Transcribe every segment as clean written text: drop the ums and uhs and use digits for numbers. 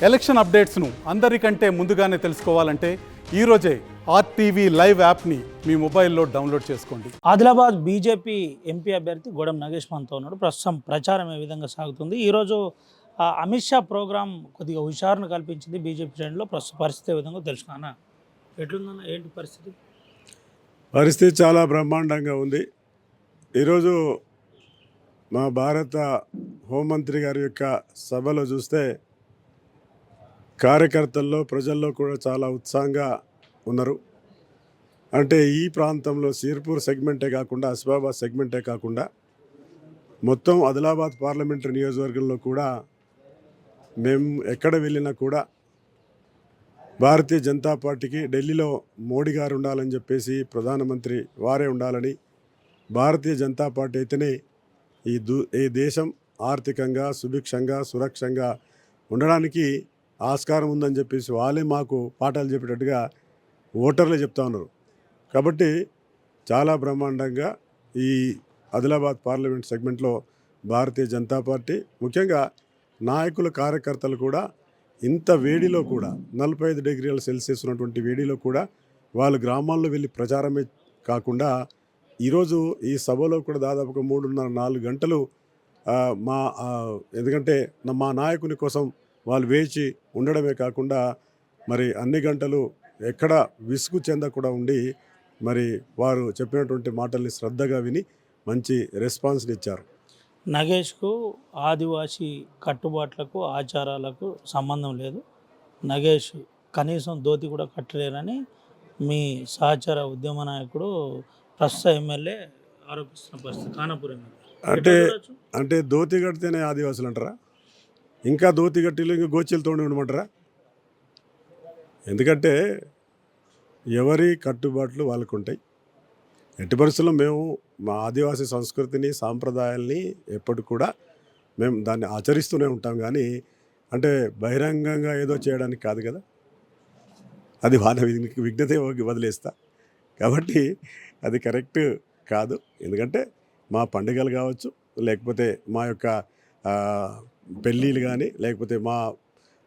Election అప్డేట్స్ను అందరికంటే ముందుగానే తెలుసుకోవాలంటే ఈరోజే ఆర్టీవీ లైవ్ యాప్ని మీ మొబైల్లో డౌన్లోడ్ చేసుకోండి. ఆదిలాబాద్ బీజేపీ ఎంపీ అభ్యర్థి గోడం నాగేష్ మనతో ఉన్నాడు. ప్రస్తుతం ప్రచారం ఏ విధంగా సాగుతుంది? ఈరోజు అమిత్ షా ప్రోగ్రాం కొద్దిగా హుషారును కల్పించింది బీజేపీ శ్రేణిలో. ప్రస్తుత పరిస్థితి ఏ విధంగా తెలుసుకున్నా ఎట్లుందన్న, ఏంటి పరిస్థితి? పరిస్థితి చాలా బ్రహ్మాండంగా ఉంది. ఈరోజు మా భారత హోంమంత్రి గారి యొక్క సభలో చూస్తే కార్యకర్తల్లో ప్రజల్లో కూడా చాలా ఉత్సాహంగా ఉన్నారు. అంటే ఈ ప్రాంతంలో సిర్పూర్ సెగ్మెంటే కాకుండా అసిఫాబాద్ సెగ్మెంటే కాకుండా మొత్తం ఆదిలాబాద్ పార్లమెంటరీ నియోజకవర్గంలో కూడా మేము ఎక్కడ వెళ్ళినా కూడా భారతీయ జనతా పార్టీకి ఢిల్లీలో మోడీ గారు ఉండాలని చెప్పేసి, ప్రధానమంత్రి వారే ఉండాలని, భారతీయ జనతా పార్టీ అయితేనే ఈ దేశం ఆర్థికంగా సుభిక్షంగా సురక్షంగా ఉండడానికి ఆస్కారం ఉందని చెప్పేసి వాళ్ళే మాకు పాఠాలు చెప్పేటట్టుగా ఓటర్లే చెప్తా ఉన్నారు. కాబట్టి చాలా బ్రహ్మాండంగా ఈ ఆదిలాబాద్ పార్లమెంట్ సెగ్మెంట్లో భారతీయ జనతా పార్టీ, ముఖ్యంగా నాయకులు కార్యకర్తలు కూడా ఇంత వేడిలో కూడా 45 డిగ్రీల సెల్సియస్ ఉన్నటువంటి వేడిలో కూడా వాళ్ళు గ్రామాల్లో వెళ్ళి ప్రచారమే కాకుండా ఈరోజు ఈ సభలో కూడా దాదాపుగా 3.5-4 గంటలు ఎందుకంటే మా నాయకుని కోసం వాళ్ళు వేచి ఉండడమే కాకుండా మరి అన్ని గంటలు ఎక్కడ విసుగు చెందకుండా ఉండి మరి వారు చెప్పినటువంటి మాటల్ని శ్రద్ధగా విని మంచి రెస్పాన్స్ని ఇచ్చారు. నగేష్కు ఆదివాసీ కట్టుబాట్లకు ఆచారాలకు సంబంధం లేదు, నగేష్ కనీసం ధోతి కూడా కట్టలేరని మీ సహచార ఉద్యమ నాయకుడు ప్రస్తుత ఎమ్మెల్యే ఆరోపిస్తున్న పరిస్థితి ఖానాపూర్ ఎమ్మెల్యే. అంటే ధోతి కడితేనే ఆదివాసులు అంటారా? ఇంకా ధోతి కట్టిలు ఇంకా గోచీలతో ఉండమంటారా? ఎందుకంటే ఎవరి కట్టుబాట్లు వాళ్ళకు ఉంటాయి. ఎట్టి పరిస్థితుల్లో మేము మా ఆదివాసీ సంస్కృతిని సాంప్రదాయాల్ని ఎప్పటి కూడా మేము దాన్ని ఆచరిస్తూనే ఉంటాం. కానీ అంటే బహిరంగంగా ఏదో చేయడానికి కాదు కదా, అది వాళ్ళ విఘ్నత వదిలేస్తా. కాబట్టి అది కరెక్ట్ కాదు. ఎందుకంటే మా పండుగలు కావచ్చు, లేకపోతే మా యొక్క పెళ్ళిళ్ళు కానీ, లేకపోతే మా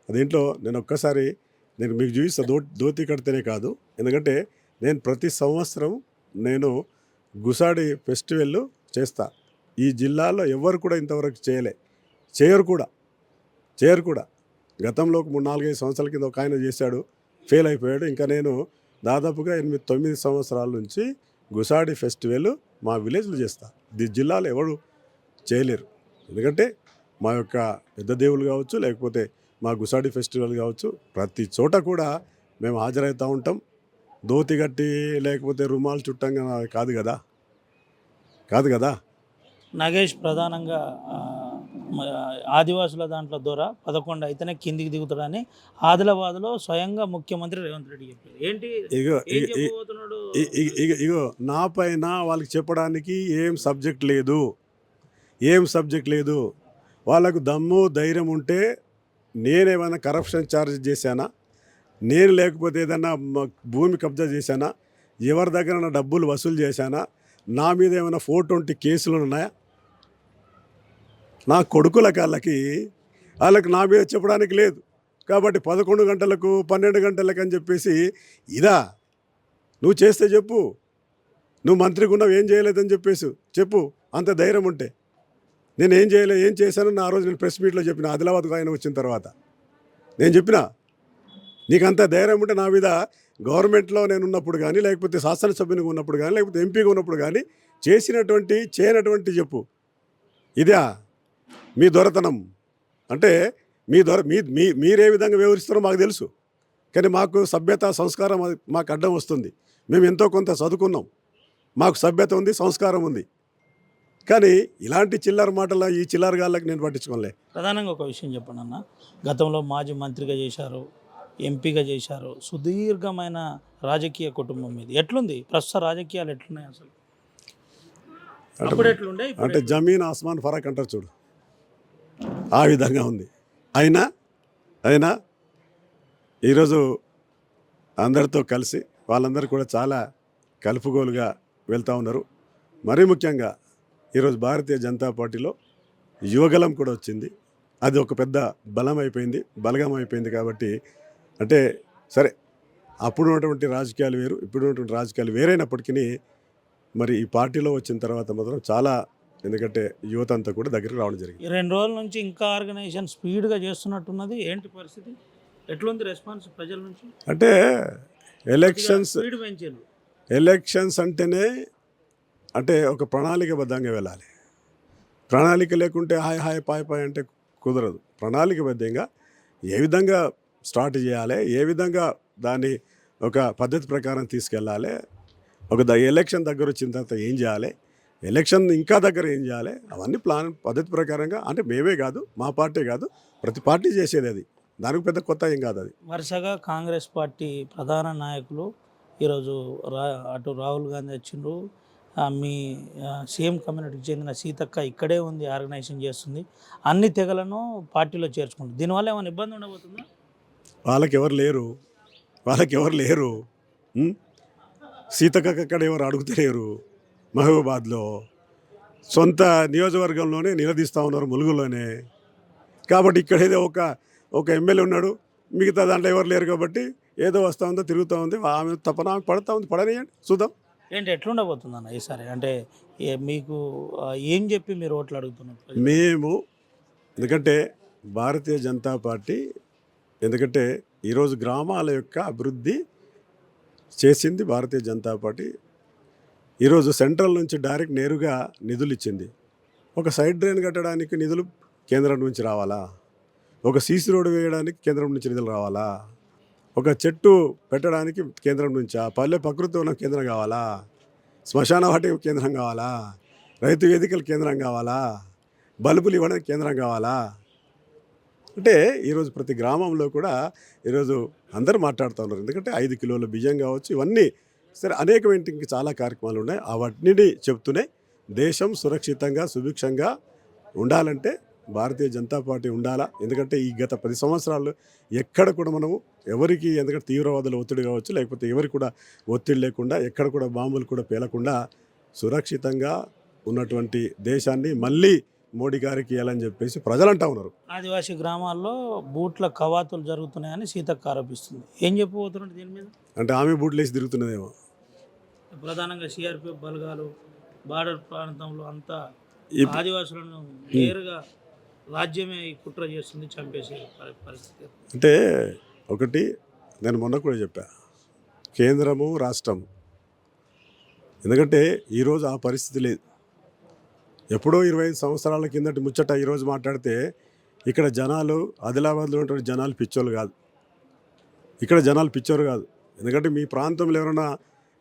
దీంట్లో నేను మీకు చూపిస్తా. ధోతి కడితేనే కాదు, ఎందుకంటే నేను ప్రతి సంవత్సరం నేను గుసాడి ఫెస్టివల్ చేస్తా. ఈ జిల్లాలో ఎవరు కూడా ఇంతవరకు చేయరు కూడా. గతంలో 3-4-5 సంవత్సరాల కింద ఒక ఆయన చేశాడు, ఫెయిల్ అయిపోయాడు. ఇంకా నేను దాదాపుగా 8-9 సంవత్సరాల నుంచి గుసాడి ఫెస్టివల్ మా విలేజ్లో చేస్తా. ఈ జిల్లాలో ఎవరు చేయలేరు. ఎందుకంటే మా యొక్క పెద్ద దేవుళ్ళు కావచ్చు, లేకపోతే మా గుసాడి ఫెస్టివల్ కావచ్చు, ప్రతి చోట కూడా మేము హాజరవుతూ ఉంటాం. ధోతి కట్టి లేకపోతే రుమాలు చుట్టంగా కాదు కదా. నగేష్ ప్రధానంగా ఆదివాసుల దాంట్లో ద్వారా 11 అయితేనే కిందికి దిగుతాడని ఆదిలాబాద్లో స్వయంగా ముఖ్యమంత్రి రేవంత్ రెడ్డి చెప్పారు. ఏంటి ఇగో నా పైన వాళ్ళకి చెప్పడానికి ఏం సబ్జెక్ట్ లేదు. వాళ్ళకు దమ్ము ధైర్యం ఉంటే నేనేమైనా కరప్షన్ ఛార్జ్ చేశానా, నేను లేకపోతే ఏదైనా భూమి కబ్జా చేశానా, ఎవరి దగ్గర డబ్బులు వసూలు చేశానా, నా మీద ఏమైనా 420 కేసులు ఉన్నాయా? నా కొడుకుల వాళ్ళకి నా మీద చెప్పడానికి లేదు. కాబట్టి 11 గంటలకు 12 గంటలకు అని చెప్పేసి ఇదా నువ్వు చేస్తే చెప్పు, నువ్వు మంత్రిగా ఉన్నావు ఏం చేయలేదని చెప్పు. అంత ధైర్యం ఉంటే నేను ఏం చేశాను నా రోజు నేను ప్రెస్ మీట్లో చెప్పిన. ఆదిలాబాద్కు ఆయన వచ్చిన తర్వాత నేను చెప్పిన, నీకు అంత ధైర్యం ఉంటే నా మీద గవర్నమెంట్లో నేను ఉన్నప్పుడు కానీ, లేకపోతే శాసనసభ్యునిగా ఉన్నప్పుడు కానీ, లేకపోతే ఎంపీగా ఉన్నప్పుడు కానీ చేయనటువంటి చెప్పు. ఇదా మీ దొరతనం? అంటే మీరే విధంగా వ్యవహరిస్తారో మాకు తెలుసు. కానీ మాకు సభ్యత సంస్కారం మాకు అడ్డం వస్తుంది. మేము ఎంతో కొంత చదువుకున్నాం, మాకు సభ్యత ఉంది, సంస్కారం ఉంది. కానీ ఇలాంటి చిల్లర మాటల ఈ చిల్లర గాళ్ళకి నేను పట్టించుకోలే. ప్రధానంగా ఒక విషయం చెప్పండి అన్న, గతంలో మాజీ మంత్రిగా చేశారు, ఎంపీగా చేశారు, సుదీర్ఘమైన రాజకీయ కుటుంబం మీద ఎట్లుంది? ప్రస్తుత రాజకీయాలు ఎట్లున్నాయి అసలు? అంటే జమీన్ ఆస్మాన్ ఫరక్ అంటారు చూడు, ఆ విధంగా ఉంది. అయినా ఈరోజు అందరితో కలిసి వాళ్ళందరూ కూడా చాలా కలుపుగోలుగా వెళ్తూ ఉన్నారు. మరీ ముఖ్యంగా ఈరోజు భారతీయ జనతా పార్టీలో యువగలం కూడా వచ్చింది. అది ఒక పెద్ద బలం అయిపోయింది, బలగం అయిపోయింది. కాబట్టి అంటే సరే, అప్పుడు ఉన్నటువంటి రాజకీయాలు వేరు, ఇప్పుడు ఉన్నటువంటి రాజకీయాలు వేరైనప్పటికీ మరి ఈ పార్టీలో వచ్చిన తర్వాత మాత్రం చాలా, ఎందుకంటే యువత అంతా కూడా దగ్గరికి రావడం జరిగింది. ఈ 2 రోజుల నుంచి ఇంకా ఆర్గనైజేషన్ స్పీడ్గా చేస్తున్నట్టున్నది. ఏంటి పరిస్థితి? ఎట్లుంది రెస్పాన్స్ ప్రజల నుంచి? అంటే ఎలక్షన్స్ స్పీడ్ పెంచారు. ఎలక్షన్స్ అంటేనే అంటే ఒక ప్రణాళికబద్ధంగా వెళ్ళాలి. ప్రణాళిక లేకుంటే హాయ్ హాయ్ పాయ్ పాయ్ అంటే కుదరదు. ప్రణాళికబద్ధంగా ఏ విధంగా స్టార్ట్ చేయాలి, ఏ విధంగా దాన్ని ఒక పద్ధతి ప్రకారం తీసుకెళ్ళాలి, ఎలక్షన్ దగ్గర వచ్చిన తర్వాత ఏం చేయాలి, ఎలక్షన్ ఇంకా దగ్గర ఏం చేయాలి, అవన్నీ ప్లాన్ పద్ధతి ప్రకారంగా, అంటే మేమే కాదు, మా పార్టీ కాదు, ప్రతి పార్టీ చేసేది అది. దానికి పెద్ద కొత్త ఏం కాదు అది. వరుసగా కాంగ్రెస్ పార్టీ ప్రధాన నాయకులు ఈరోజు అటు రాహుల్ గాంధీ వచ్చిండ్రు, మీ సీఎం కమ్యూనిటీకి చెందిన సీతక్క ఇక్కడే ఉంది, ఆర్గనైజేషన్ చేస్తుంది, అన్ని తెగలను పార్టీలో చేర్చుకుంటుంది. దీనివల్ల ఏమైనా ఇబ్బంది ఉండబోతుందా? వాళ్ళకి ఎవరు లేరు. సీతక్కకి అక్కడ ఎవరు అడుగుతలేరు. మహబూబాబాద్లో సొంత నియోజకవర్గంలోనే నిలదీస్తూ ఉన్నారు, ములుగులోనే. కాబట్టి ఇక్కడ ఏదో ఒక ఎమ్మెల్యే ఉన్నాడు, మిగతా దాంట్లో ఎవరు లేరు. కాబట్టి ఏదో వస్తూ ఉందో తిరుగుతూ ఉంది, ఆమె తప్పన ఆమె పడుతూ ఉంది, పడనియండి చూద్దాం. ఏంటి ఎట్లుండబోతుంది అన్న ఈసారి? అంటే మీకు ఏం చెప్పి మీరు ఓట్లు అడుగుతున్నారు? మేము ఎందుకంటే భారతీయ జనతా పార్టీ, ఎందుకంటే ఈరోజు గ్రామాల యొక్క అభివృద్ధి చేసింది భారతీయ జనతా పార్టీ. ఈరోజు సెంట్రల్ నుంచి డైరెక్ట్ నేరుగా నిధులు ఇచ్చింది. ఒక సైడ్ డ్రైన్ కట్టడానికి నిధులు కేంద్రం నుంచి రావాలా, ఒక సీసీ రోడ్డు వేయడానికి కేంద్రం నుంచి నిధులు రావాలా, ఒక చెట్టు పెట్టడానికి కేంద్రం నుంచి, ఆ పల్లె ప్రకృతి ఉన్న కేంద్రం కావాలా, శ్మశాన వాటిక కేంద్రం కావాలా, రైతు వేదికల కేంద్రం కావాలా, బల్బులు ఇవ్వడానికి కేంద్రం కావాలా. అంటే ఈరోజు ప్రతి గ్రామంలో కూడా ఈరోజు అందరూ మాట్లాడుతూ ఉన్నారు. ఎందుకంటే 5 కిలోల బియ్యం కావచ్చు, ఇవన్నీ సరే అనేకమైన ఇంక చాలా కార్యక్రమాలు ఉన్నాయి. అవన్నీ చెప్తూనే దేశం సురక్షితంగా సుభిక్షంగా ఉండాలంటే భారతీయ జనతా పార్టీ ఉండాలా. ఎందుకంటే ఈ గత 10 సంవత్సరాలు ఎక్కడ కూడా మనము ఎవరికి, ఎందుకంటే తీవ్రవాదుల ఒత్తిడి కావచ్చు, లేకపోతే ఎవరికి కూడా ఒత్తిడి లేకుండా, ఎక్కడ కూడా బాంబులు కూడా పేలకుండా సురక్షితంగా ఉన్నటువంటి దేశాన్ని మళ్ళీ మోడీ గారికి ఇవ్వాలని చెప్పేసి ప్రజలు అంటూ ఉన్నారు. ఆదివాసీ గ్రామాల్లో బూట్ల కవాతులు జరుగుతున్నాయని సీతక్క ఆరోపిస్తుంది. ఏం చెప్పబోతున్నారు దీని మీద? అంటే ఆమె బూట్లు వేసి తిరుగుతున్నదేమో. ప్రధానంగా సిఆర్పిఎఫ్ బలగాలు బార్డర్ ప్రాంతంలో అంతా ఆదివాసులను నేరుగా రాజ్యమే కుట్ర చేస్తుంది, చంపేసే పరిస్థితి. అంటే ఒకటి నేను మొన్న కూడా చెప్పా, కేంద్రము రాష్ట్రం, ఎందుకంటే ఈరోజు ఆ పరిస్థితి లేదు. ఎప్పుడో 25 సంవత్సరాల కిందటి ముచ్చట ఈరోజు మాట్లాడితే ఇక్కడ జనాలు, ఆదిలాబాద్లో ఉన్నటువంటి జనాలు పిచ్చోళ్ళు కాదు, ఇక్కడ జనాలు పిచ్చోరు కాదు. ఎందుకంటే మీ ప్రాంతంలో ఎవరైనా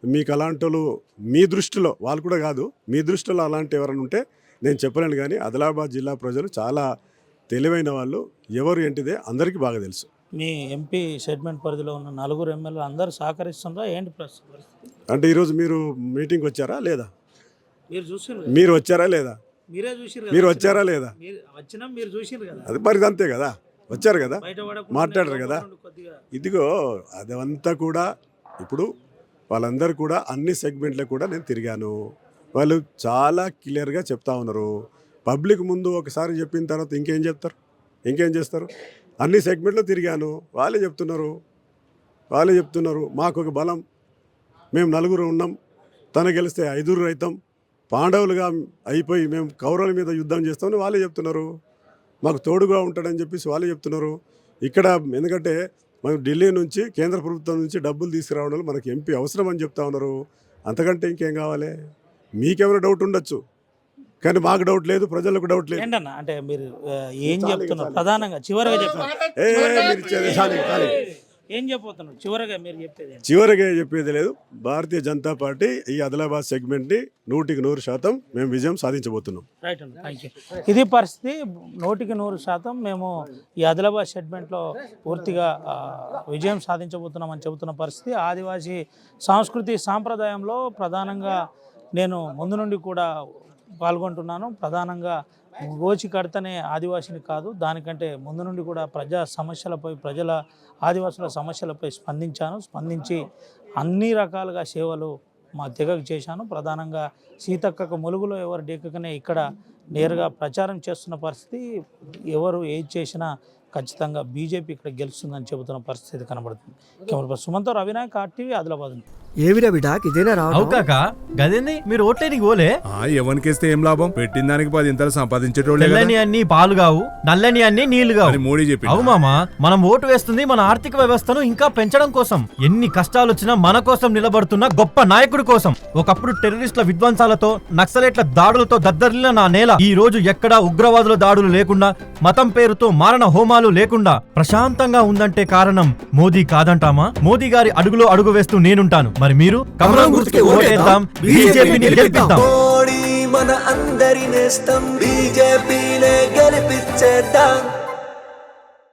మీకు అలాంటి వాళ్ళు మీ దృష్టిలో, వాళ్ళు కూడా కాదు, మీ దృష్టిలో అలాంటి ఎవరైనా ఉంటే నేను చెప్పలేను. కానీ ఆదిలాబాద్ జిల్లా ప్రజలు చాలా తెలివైన వాళ్ళు, ఎవరు ఏంటిదే అందరికీ బాగా తెలుసు. మీ ఎంపీ సెగ్మెంట్ పరిధిలో ఉన్న 4 ఎమ్మెల్యేలు అందరూ సహకరిస్తున్నారా ఏంటి పరిస్థితి? అంటే ఈరోజు మీరు మీటింగ్ వచ్చారా లేదా? మీరు చూసారు, మీరు వచ్చారా లేదా? మీరే చూసారు, మీరు వచ్చారా లేదా? వచ్చినా మీరు చూసారు కదా, అది మరి అంతే కదా, వచ్చారు కదా, బయట మాట్లాడరు కదా. ఇదిగో అదంతా కూడా ఇప్పుడు వాళ్ళందరూ కూడా అన్ని సెగ్మెంట్లో కూడా నేను తిరిగాను, వాళ్ళు చాలా క్లియర్గా చెప్తా ఉన్నారు. పబ్లిక్ ముందు ఒకసారి చెప్పిన తర్వాత ఇంకేం చెప్తారు, ఇంకేం చేస్తారు? అన్ని సెగ్మెంట్లో తిరిగాను, వాళ్ళే చెప్తున్నారు మాకు ఒక బలం, మేము 4 ఉన్నాం, తన గెలిస్తే 5 అవుతాం, పాండవులుగా అయిపోయి మేము కౌరవుల మీద యుద్ధం చేస్తామని వాళ్ళే చెప్తున్నారు. మాకు తోడుగా ఉంటాడని చెప్పేసి వాళ్ళే చెప్తున్నారు. ఇక్కడ ఎందుకంటే మనం ఢిల్లీ నుంచి, కేంద్ర ప్రభుత్వం నుంచి డబ్బులు తీసుకురావడం మనకి ఎంపీ అవసరం అని చెప్తా ఉన్నారు. అంతకంటే ఇంకేం కావాలి? మీకేమైనా డౌట్ ఉండొచ్చు, కానీ మాకు డౌట్ లేదు, ప్రజలకు డౌట్ లేదు. ఏంటన్నా అంటే మీరు ఏం చెప్తున్నారు? ప్రధానంగా చివరిగా చెప్తున్నారు, ఏం చెప్పబోతున్నారు? చివరిగా చెప్పేది లేదు. భారతీయ జనతా పార్టీ ఈ ఆదిలాబాద్ సెగ్మెంట్ని 100% మేము విజయం సాధించబోతున్నాం. రైట్ అండి, థ్యాంక్ యూ. ఇది పరిస్థితి. 100% మేము ఈ ఆదిలాబాద్ సెగ్మెంట్లో పూర్తిగా విజయం సాధించబోతున్నామని చెబుతున్న పరిస్థితి. ఆదివాసీ సంస్కృతి సాంప్రదాయంలో ప్రధానంగా నేను ముందు నుండి కూడా పాల్గొంటున్నాను. ప్రధానంగా గోచి కడతనే ఆదివాసిని కాదు, దానికంటే ముందు నుండి కూడా ప్రజా సమస్యలపై, ఆదివాసుల సమస్యలపై స్పందించి అన్ని రకాలుగా సేవలు మా తెగకు చేశాను. ప్రధానంగా సీతక్కకు ములుగులో ఎవరు డేకకనే ఇక్కడ నేరుగా ప్రచారం చేస్తున్న పరిస్థితి. ఎవరు ఏది చేసినా ఖచ్చితంగా బీజేపీ ఇక్కడ గెలుస్తుందని చెబుతున్న పరిస్థితి కనబడుతుంది. కెమెరా సుమంతో రవినాయక్, RTV, ఆదిలాబాద్. ఏవిరా బిడ్డ ఇదేనా రావడం? అవుకాక గదేంది మీరు ఓట్లేనికి పోలే? ఎవరికేస్తే ఏం లాభం? పెట్టిన దానికి 10 ఇంతలు సంపాదించేటోళ్ళే కదా. తెల్లని అన్ని పాలు కావు, నల్లని అన్ని నీళ్లు కావు. అని మోడీ చెప్పి అవు మామా, మనం ఓటు వేస్తుంది మన ఆర్థిక వ్యవస్థను ఇంకా పెంచడం కోసం. ఎన్ని కష్టాలు వచ్చినా మన కోసం నిలబడుతున్న గొప్ప నాయకుడి కోసం. ఒకప్పుడు టెర్రరిస్టుల విధ్వంసాలతో, నక్సలైట్ల దాడులతో దద్దరిల్లిన నా నేల ఈ రోజు ఎక్కడా ఉగ్రవాదుల దాడులు లేకుండా, మతం పేరుతో మారణ హోమాలు లేకుండా ప్రశాంతంగా ఉందంటే కారణం మోదీ కాదంటామా? మోదీ గారి అడుగులో అడుగు వేస్తూ నేనుంటాను. మరి మీరు కమలం గుర్తుకి ఓటేద్దాం, బీజేపీని గెలిపిద్దాం. మోడీ మన అందరి నేస్తం, బీజేపీనే గెలిపించేద్దాం.